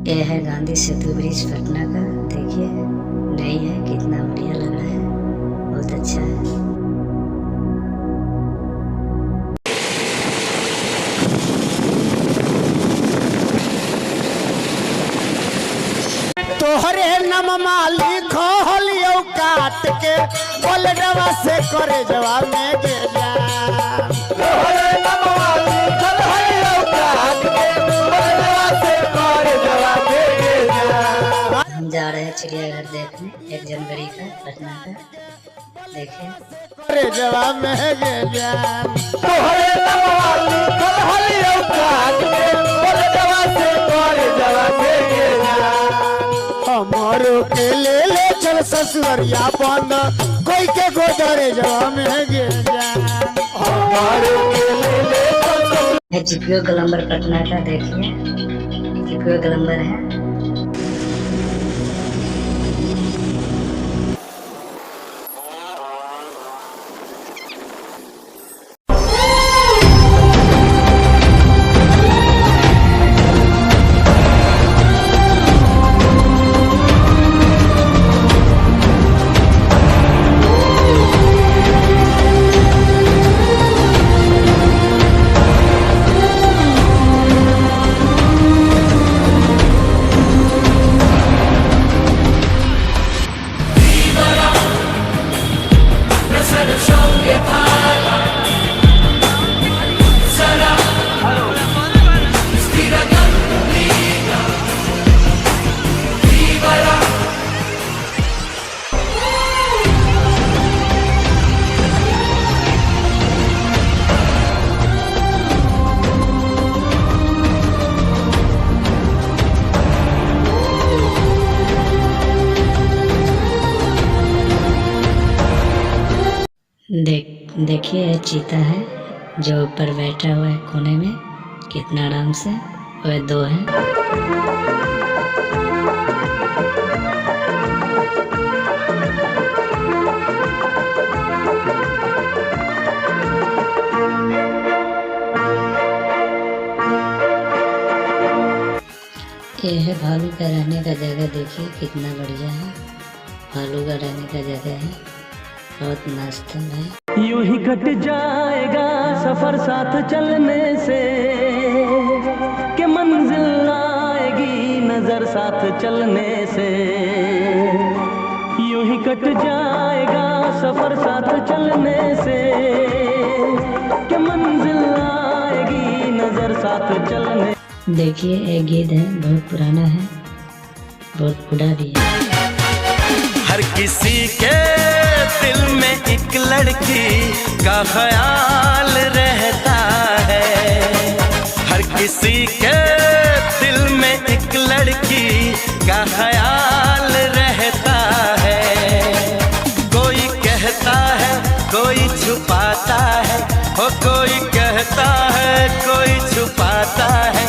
यह है गांधी सेतु ब्रिज पटना का। देखिए नई है, कितना बढ़िया लग रहा है, बहुत अच्छा है। तोहरे नम मालिक होलियो काट के बोलडवा से करे जवाब में गिर जा। तोहरे नम मालिक होलियो काट के बोलडवा से करे जवाब में गिर जा। हम जा रहे हैं चिड़ियाघर देखने 1 जनवरी का पटना का। देखिए करे जवाब में गिर जा। तोहरे नम मालिक होलियो काट के बोलडवा से करे जवाब में गिर जा। हमारो के ले चल ससुरिया बंद कोई के गोदरे जवा में गिर जा। हमारो के ले चल जीपीओ गोलंबर पटना का। देखिए जीपीओ गोलंबर है। देखिए चीता है जो ऊपर बैठा हुआ है कोने में, कितना आराम से। वह 2 है। यह है भालू का रहने का जगह। देखिए कितना बढ़िया है, भालू का रहने का जगह है, बहुत मस्त है। यूं ही कट जाएगा सफर साथ चलने से, कि मंजिल आएगी नजर साथ चलने से। यूं ही कट जाएगा सफर साथ चलने से, कि मंजिल आएगी नजर साथ चलने। देखिए एक गीत है, बहुत पुराना है, बहुत बूढ़ा भी है। हर किसी के दिल में एक लड़की का ख्याल रहता है। हर किसी के दिल में एक लड़की का ख्याल रहता है। कोई कहता है कोई छुपाता है, हो कोई कहता है कोई छुपाता है,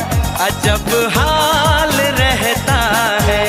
अजब हाल रहता है।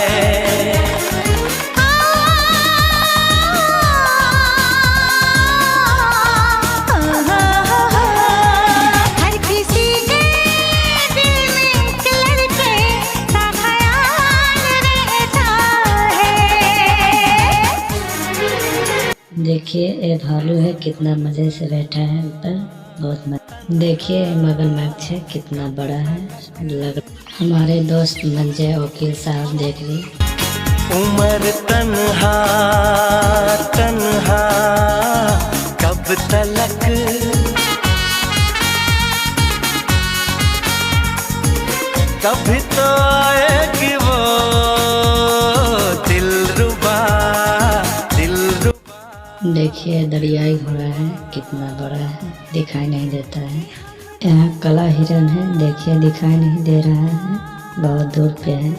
देखिए ये भालू है, कितना मजे से बैठा है ऊपर, बहुत मजा। देखिए मगरमच्छ है, कितना बड़ा है, लग हमारे दोस्त मंजे वकील साहब। देख ली उमर तन्हा तन्हा कब तलक, कभी तो आएगी वो दिलरुबा दिलरुबा। देखिए दरियाई घोड़ा है, कितना बड़ा है, दिखाई नहीं देता है। यहाँ काला हिरन है, देखिए दिखाई नहीं दे रहा है, बहुत दूर पे है।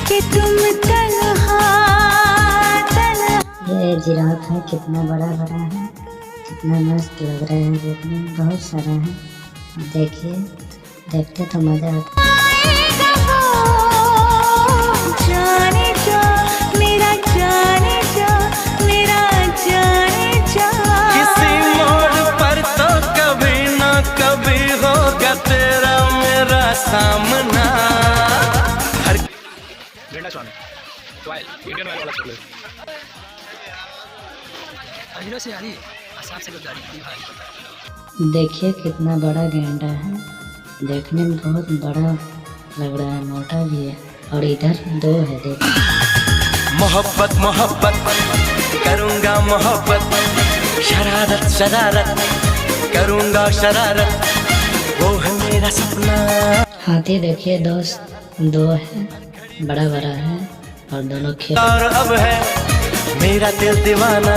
कि तुम तन्हा तन्हा। ये जिराफ है, कितना बड़ा बड़ा है, कितना मस्त लग रहा है देखने में, बहुत सारा है। देखिए देखते तो मजा आता। किसी मोड़ पर तो कभी ना कभी होगा सामना। हर देखिए कितना बड़ा गेंडा है, देखने में बहुत बड़ा लग रहा है, मोटा भी है। और इधर दो है, देखिए। मोहब्बत मोहब्बत करूँगा मोहब्बत, शरारत शरारत करूँगा शरारत, वो है मेरा सपना। हाथी देखिए दो है, बड़ा बड़ा है और दोनों खेल। और अब है मेरा दिल दीवाना,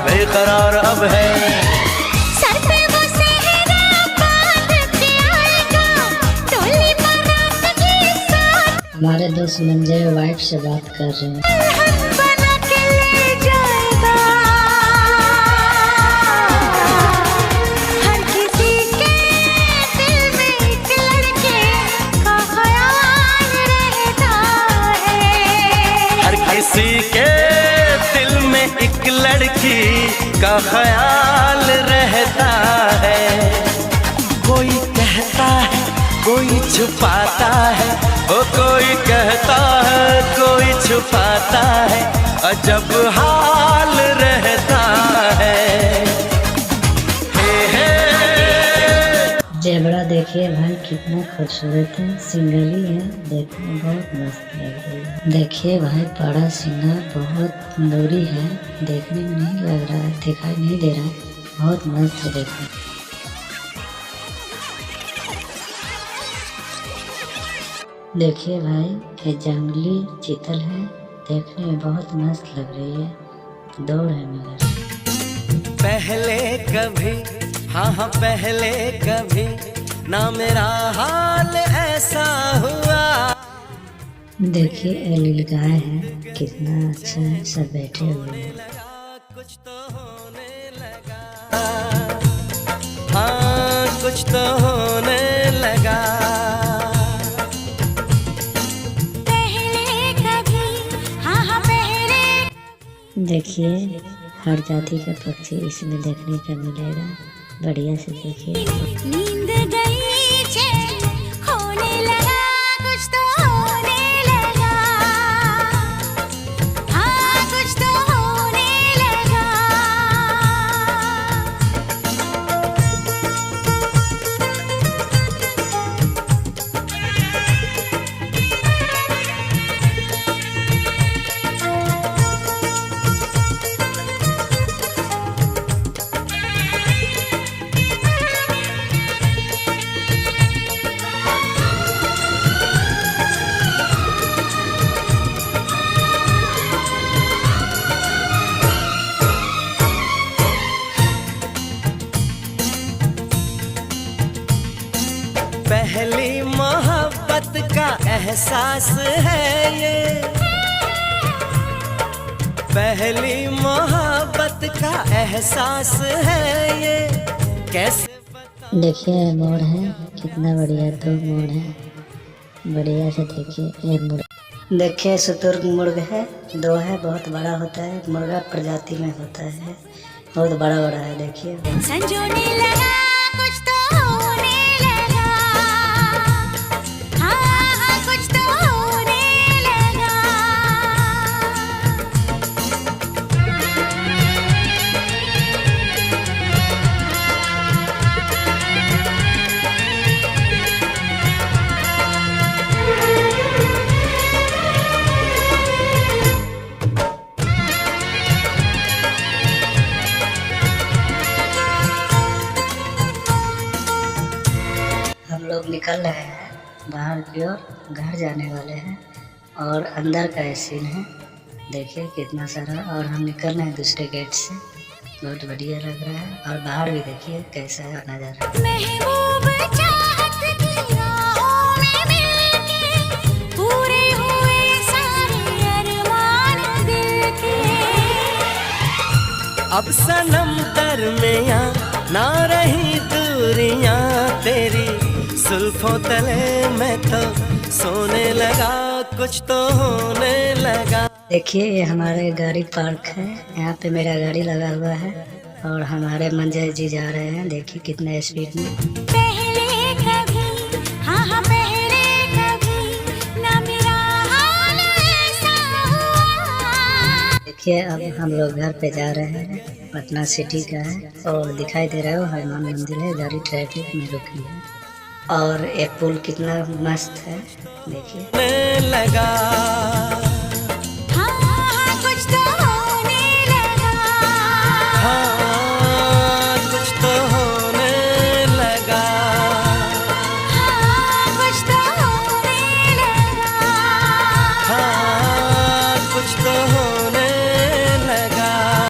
बेकरार अब है। सर पे वो सेहरा बांध के आएगा, टोली बारात के साथ हमारे दोस्त मंजे वाइफ से बात कर रहे हैं। दुल्हन बना के ले जाएगा। हर किसी के दिल में एक लड़के का ख्याल रहता है। हर किसी के दिल में एक लड़की का ख्याल रहता है। कोई कहता है कोई छुपाता है, वो कोई कहता है कोई छुपाता है, अजब हाल रहता है। हे हे जेबरा देखिए भाई कितना खूबसूरत है, सिंगल ही है, देखने में बहुत मस्त लग रही है। देखिए भाई बड़ा सिंगल बहुत दूरी है, देखने में नहीं लग रहा है, दिखाई नहीं दे रहा है, बहुत मस्त है देखने। देखिए भाई ये जंगली चीतल है, देखने में बहुत मस्त लग रही है, दौड़ है मगर। पहले कभी हाँ पहले कभी ना मेरा हाल ऐसा हुआ। देखिए ये नीलगाय है, कितना अच्छा है, सब बैठे हुए हैं। कुछ तो होने लगा, हाँ कुछ तो होने लगा। पहले कभी हाँ पहले। देखिए हर जाति का पक्षी इसमें देखने का मिलेगा, बढ़िया से देखिए। नींद गई चैन खोने लगा, कुछ तो होने लगा। हाँ कुछ तो होने लगा। पहली मोहब्बत का एहसास है ये, पहली मोहब्बत का एहसास है ये, कैसे देखिए मोर है, कितना बढ़िया, दो मोर है, बढ़िया से देखिए। एक मुर्गा देखिए, शुतुर्ग मुर्ग है, दो है, बहुत बड़ा होता है, मुर्गा प्रजाति में होता है, बहुत बड़ा बड़ा है। देखिए संजोने लगा, कुछ तो होने लगा। हाँ हाँ कुछ तो होने लगा। हम लोग निकल रहे हैं बाहर की ओर, घर जाने वाले हैं, और अंदर का ये सीन है, देखिए कितना सारा। और हम निकल रहे हैं दूसरे गेट से, बहुत बढ़िया लग रहा है। और बाहर भी देखिए कैसा है नज़ारा। महबूब चाहत की राहों में मिलके पूरे हुए सारे अरमान दिल के। अब सनम दरमियां ना रही दूरियां तेरी, जुल्फों तले मैं तो सोने लगा, कुछ तो होने लगा। देखिए ये हमारे गाड़ी पार्क है, यहाँ पे मेरा गाड़ी लगा हुआ है, और हमारे मंजय जी जा रहे हैं, देखिए कितने स्पीड में। पहले कभी हाँ हाँ देखिए अब हम लोग घर पे जा रहे हैं, पटना सिटी का है और दिखाई दे रहा है वो हनुमान मंदिर है, गाड़ी ट्रैफिक में रुकी है और ये पुल कितना मस्त है देखिए। लगा